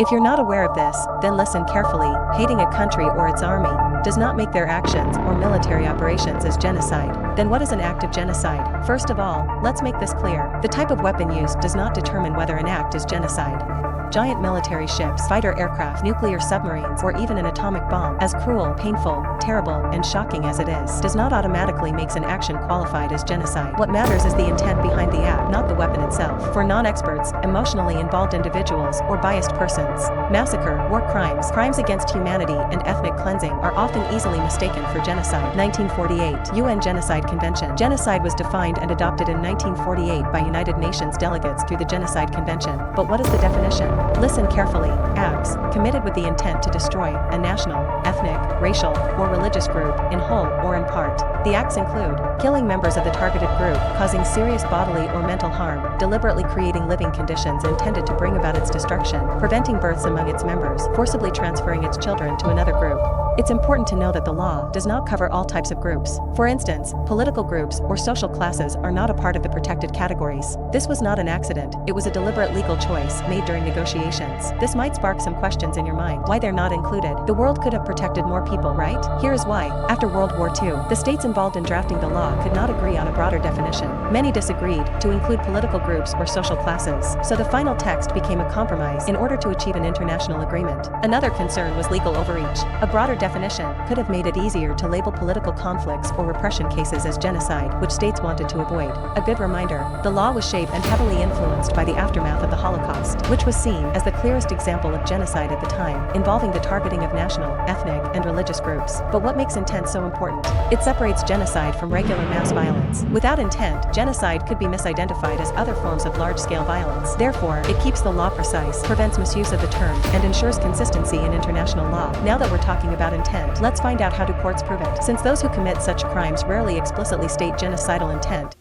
If you're not aware of this, then listen carefully. Hating a country or its army does not make their actions or military operations as genocide. Then what is an act of genocide? First of all, let's make this clear. The type of weapon used does not determine whether an act is genocide. Giant military ships, fighter aircraft, nuclear submarines, or even an atomic bomb, as cruel, painful, terrible, and shocking as it is, does not automatically make an action qualified as genocide. What matters is the intent behind the act, not the weapon itself. For non-experts, emotionally involved individuals, or biased persons, massacre, war crimes, crimes against humanity, and ethnic cleansing are often easily mistaken for genocide. 1948 UN Genocide Convention. Genocide was defined and adopted in 1948 by United Nations delegates through the Genocide Convention. But what is the definition? Listen carefully. Acts committed with the intent to destroy a national, ethnic, racial, or religious group, in whole or in part. The acts include killing members of the targeted group, causing serious bodily or mental harm, deliberately creating living conditions intended to bring about its destruction, preventing births among its members, forcibly transferring its children to another group. It's important to know that the law does not cover all types of groups. For instance, political groups or social classes are not a part of the protected categories. This was not an accident, it was a deliberate legal choice made during negotiations. This might spark some questions in your mind. Why they're not included? The world could have protected more people, right? Here is why. After World War II, the states involved in drafting the law could not agree on a broader definition. Many disagreed to include political groups or social classes, so the final text became a compromise in order to achieve an international agreement. Another concern was legal overreach. A broader definition could have made it easier to label political conflicts or repression cases as genocide, which states wanted to avoid. A good reminder, the law was shaped and heavily influenced by the aftermath of the Holocaust, which was seen as the clearest example of genocide at the time, involving the targeting of national, ethnic, and religious groups. But what makes intent so important? It separates genocide from regular mass violence. Without intent, genocide could be misidentified as other forms of large-scale violence. Therefore, it keeps the law precise, prevents misuse of the term, and ensures consistency in international law. Now that we're talking about intent, let's find out how do courts prove it. Since those who commit such crimes rarely explicitly state genocidal intent,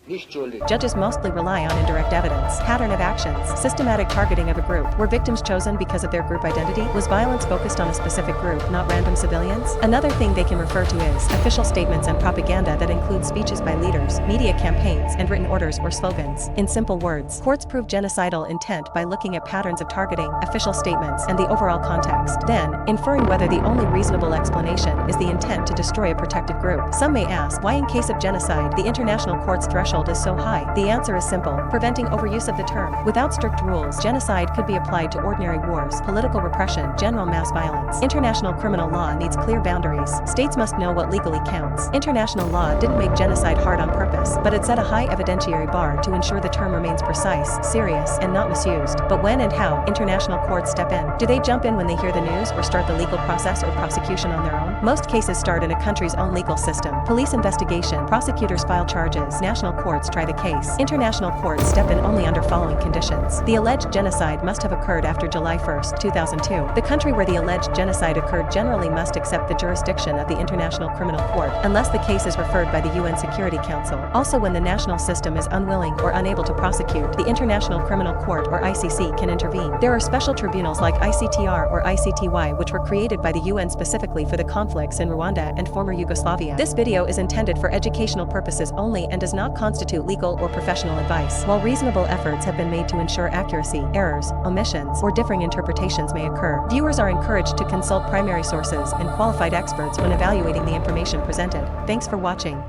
judges mostly rely on indirect evidence. Pattern of actions. Systematic targeting of a group. Were victims chosen because of their group identity? Was violence focused on a specific group, not random civilians? Another thing they can refer to is official statements and propaganda that include speeches by leaders, media campaigns, and written orders or slogans. In simple words, courts prove genocidal intent by looking at patterns of targeting, official statements, and the overall context. Then, inferring whether the only reasonable explanation is the intent to destroy a protected group. Some may ask, why in case of genocide, the international court's threshold is so high? The answer is simple: preventing overuse of the term. Without strict rules, genocide could be applied to ordinary wars, political repression, general mass violence. International criminal law needs clear boundaries. States must know what legally counts. International law didn't make genocide hard on purpose, but it set a high evidentiary bar to ensure the term remains precise, serious, and not misused. But when and how international courts step in? Do they jump in when they hear the news or start the legal process or prosecution on their own? Most cases start in a country's own legal system. Police investigation, prosecutors file charges, national courts try the case. International courts step in only under following conditions. The alleged genocide must have occurred after July 1, 2002. The country where the alleged genocide occurred generally must accept the jurisdiction of the International Criminal Court, unless the case is referred by the UN Security Council. Also, when the national system is unwilling or unable to prosecute, the International Criminal Court or ICC can intervene. There are special tribunals like ICTR or ICTY which were created by the UN specifically for the conflicts in Rwanda and former Yugoslavia. This video is intended for educational purposes only and does not constitute legal or professional advice. While reasonable efforts have been made to ensure accuracy, errors, omissions, or differing interpretations may occur. Viewers are encouraged to consult primary sources and qualified experts when evaluating the information presented. Thanks for watching.